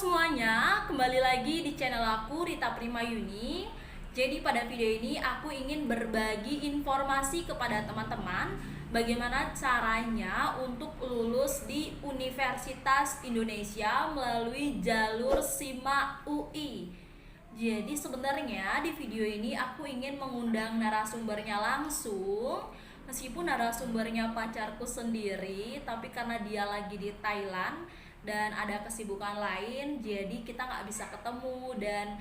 semuanya, kembali lagi di channel aku Rita Primayuni. Jadi pada video ini aku ingin berbagi informasi kepada teman-teman bagaimana caranya untuk lulus di Universitas Indonesia melalui jalur SIMA UI. Jadi sebenarnya di video ini aku ingin mengundang narasumbernya langsung. Meskipun narasumbernya pacarku sendiri, tapi karena dia lagi di Thailand dan ada kesibukan lain, jadi kita nggak bisa ketemu dan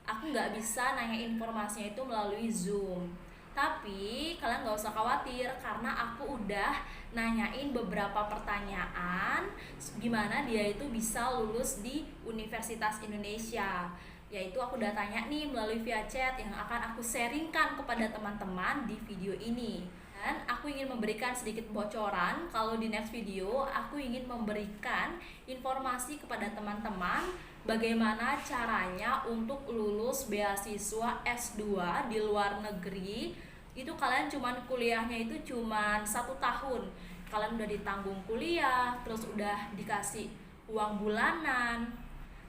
aku nggak bisa nanya informasinya itu melalui Zoom. Tapi kalian nggak usah khawatir karena aku udah nanyain beberapa pertanyaan gimana dia itu bisa lulus di Universitas Indonesia. Yaitu aku udah tanya nih melalui via chat yang akan aku sharingkan kepada teman-teman di video ini. Dan aku ingin memberikan sedikit bocoran kalau di next video aku ingin memberikan informasi kepada teman-teman bagaimana caranya untuk lulus beasiswa S2 di luar negeri. Itu kalian cuman kuliahnya itu cuman 1 tahun. Kalian udah ditanggung kuliah, terus udah dikasih uang bulanan.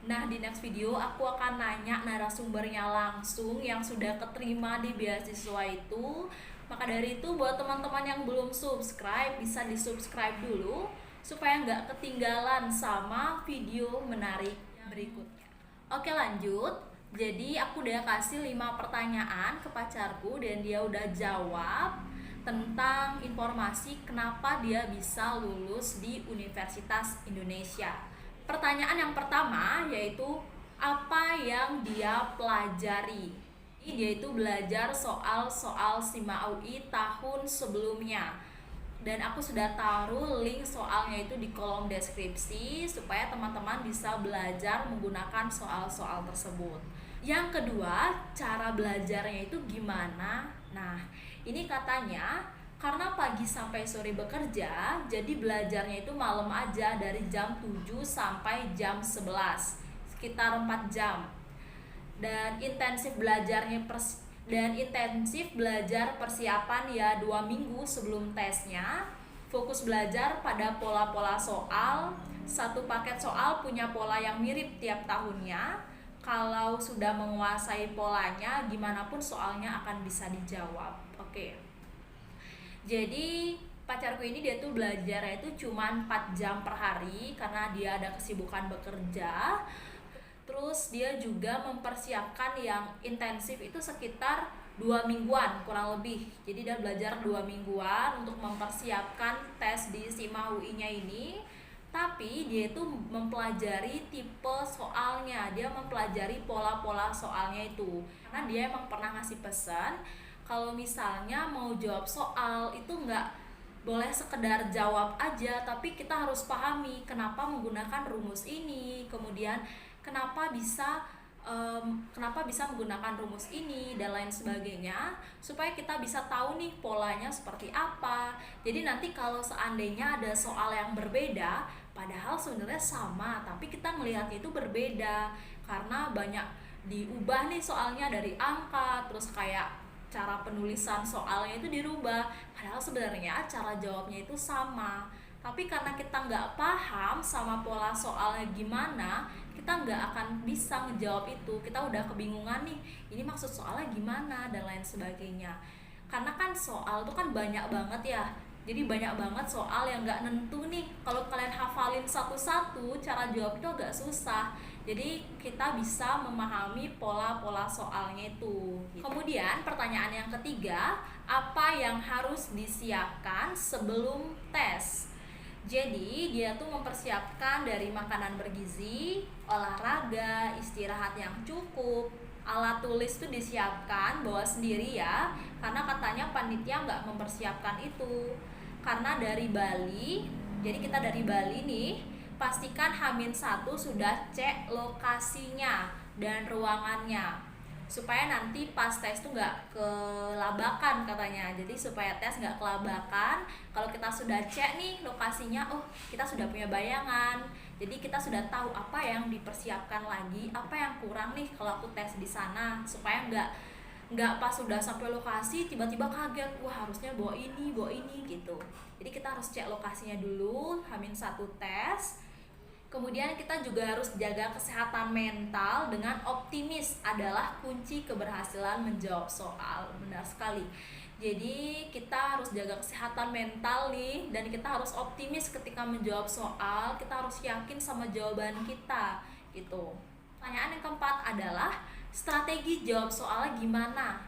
Nah, di next video aku akan nanya narasumbernya langsung yang sudah keterima di beasiswa itu. Maka dari itu buat teman-teman yang belum subscribe, bisa di-subscribe dulu supaya nggak ketinggalan sama video menarik berikutnya. Oke, lanjut. Jadi aku udah kasih 5 pertanyaan ke pacarku dan dia udah jawab tentang informasi kenapa dia bisa lulus di Universitas Indonesia. Pertanyaan yang pertama yaitu apa yang dia pelajari. Dia itu belajar soal-soal SIMA UI tahun sebelumnya. Dan aku sudah taruh link soalnya itu di kolom deskripsi supaya teman-teman bisa belajar menggunakan soal-soal tersebut. Yang kedua, cara belajarnya itu gimana? Nah, ini katanya karena pagi sampai sore bekerja, jadi belajarnya itu malam aja dari jam 7 sampai jam 11, sekitar 4 jam. Dan intensif belajar persiapan ya 2 minggu sebelum tesnya. Fokus belajar pada pola-pola soal. Satu paket soal punya pola yang mirip tiap tahunnya. Kalau sudah menguasai polanya, gimana pun soalnya akan bisa dijawab. Oke. Jadi pacarku ini dia tuh belajarnya itu cuma 4 jam per hari karena dia ada kesibukan bekerja. Terus dia juga mempersiapkan yang intensif itu sekitar 2 mingguan kurang lebih. Jadi dia belajar 2 mingguan untuk mempersiapkan tes di SIMA UI-nya ini. Tapi dia itu mempelajari tipe soalnya, dia mempelajari pola-pola soalnya itu. Karena dia emang pernah ngasih pesan kalau misalnya mau jawab soal itu nggak boleh sekedar jawab aja, tapi kita harus pahami kenapa menggunakan rumus ini, kemudian kenapa bisa menggunakan rumus ini dan lain sebagainya, supaya kita bisa tahu nih polanya seperti apa. Jadi nanti kalau seandainya ada soal yang berbeda padahal sebenarnya sama tapi kita melihatnya itu berbeda karena banyak diubah nih soalnya dari angka, terus kayak cara penulisan soalnya itu dirubah padahal sebenarnya cara jawabnya itu sama. Tapi karena kita nggak paham sama pola soalnya gimana, kita nggak akan bisa ngejawab itu. Kita udah kebingungan nih, ini maksud soalnya gimana dan lain sebagainya. Karena kan soal itu kan banyak banget ya, jadi banyak banget soal yang nggak nentu nih. Kalau kalian hafalin satu-satu, cara jawab itu agak susah. Jadi kita bisa memahami pola-pola soalnya itu. Kemudian pertanyaan yang ketiga, apa yang harus disiapkan sebelum tes? Jadi dia tuh mempersiapkan dari makanan bergizi, olahraga, istirahat yang cukup, alat tulis tuh disiapkan bawa sendiri ya, karena katanya panitia nggak mempersiapkan itu. Karena dari Bali, jadi kita dari Bali nih, pastikan H-1 sudah cek lokasinya dan ruangannya supaya nanti pas tes tuh nggak kelabakan katanya. Jadi supaya tes nggak kelabakan, kalau kita sudah cek nih lokasinya, oh kita sudah punya bayangan, jadi kita sudah tahu apa yang dipersiapkan lagi, apa yang kurang nih kalau aku tes di sana, supaya nggak pas sudah sampai lokasi tiba-tiba kaget, wah harusnya bawa ini gitu. Jadi kita harus cek lokasinya dulu, H-1 tes. Kemudian kita juga harus jaga kesehatan mental dengan optimis adalah kunci keberhasilan menjawab soal. Benar sekali. Jadi kita harus jaga kesehatan mental nih, dan kita harus optimis ketika menjawab soal. Kita harus yakin sama jawaban kita gitu. Pertanyaan yang keempat adalah strategi jawab soalnya gimana?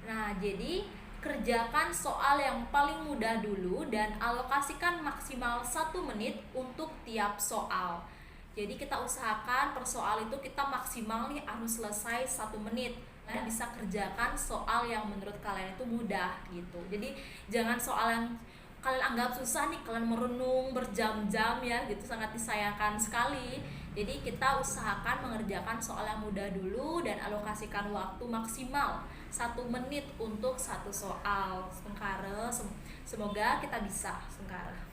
Nah, jadi kerjakan soal yang paling mudah dulu dan alokasikan maksimal 1 menit untuk tiap soal. Jadi kita usahakan per soal itu kita maksimal nih harus selesai 1 menit. Kalian bisa kerjakan soal yang menurut kalian itu mudah gitu. Jadi jangan soal yang kalian anggap susah nih, kalian merenung berjam-jam ya gitu, sangat disayangkan sekali. Jadi kita usahakan mengerjakan soal yang mudah dulu dan alokasikan waktu maksimal 1 menit untuk satu soal. Sengkara, semoga kita bisa Sengkara.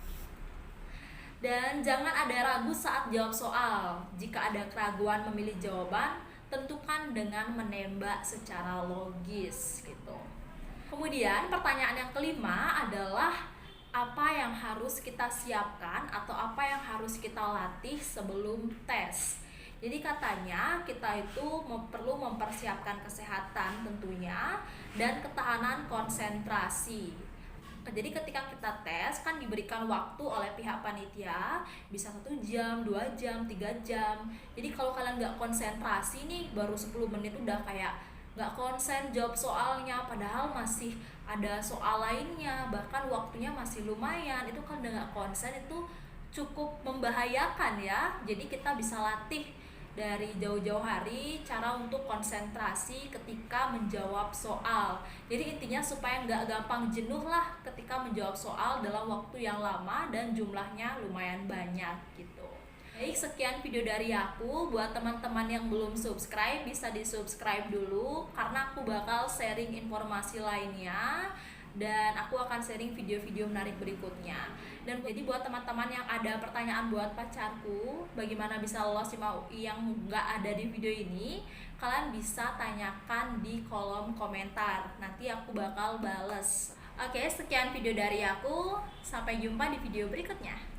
Dan jangan ada ragu saat jawab soal. Jika ada keraguan memilih jawaban, tentukan dengan menembak secara logis gitu. Kemudian pertanyaan yang kelima adalah apa yang harus kita siapkan atau apa yang harus kita latih sebelum tes. Jadi katanya kita itu perlu mempersiapkan kesehatan tentunya dan ketahanan konsentrasi. Jadi ketika kita tes kan diberikan waktu oleh pihak panitia, bisa 1 jam, 2 jam, 3 jam. Jadi kalau kalian nggak konsentrasi nih, baru 10 menit udah kayak nggak konsen jawab soalnya, padahal masih ada soal lainnya, bahkan waktunya masih lumayan. Itu kan udah nggak konsen, itu cukup membahayakan ya. Jadi kita bisa latih dari jauh-jauh hari cara untuk konsentrasi ketika menjawab soal. Jadi intinya supaya nggak gampang jenuh lah ketika menjawab soal dalam waktu yang lama dan jumlahnya lumayan banyak gitu. Baik, sekian video dari aku. Buat teman-teman yang belum subscribe, bisa di subscribe dulu karena aku bakal sharing informasi lainnya dan aku akan sharing video-video menarik berikutnya. Dan jadi buat teman-teman yang ada pertanyaan buat pacarku, bagaimana bisa lolos SIMA UI yang nggak ada di video ini, kalian bisa tanyakan di kolom komentar. Nanti aku bakal bales. Oke, sekian video dari aku. Sampai jumpa di video berikutnya.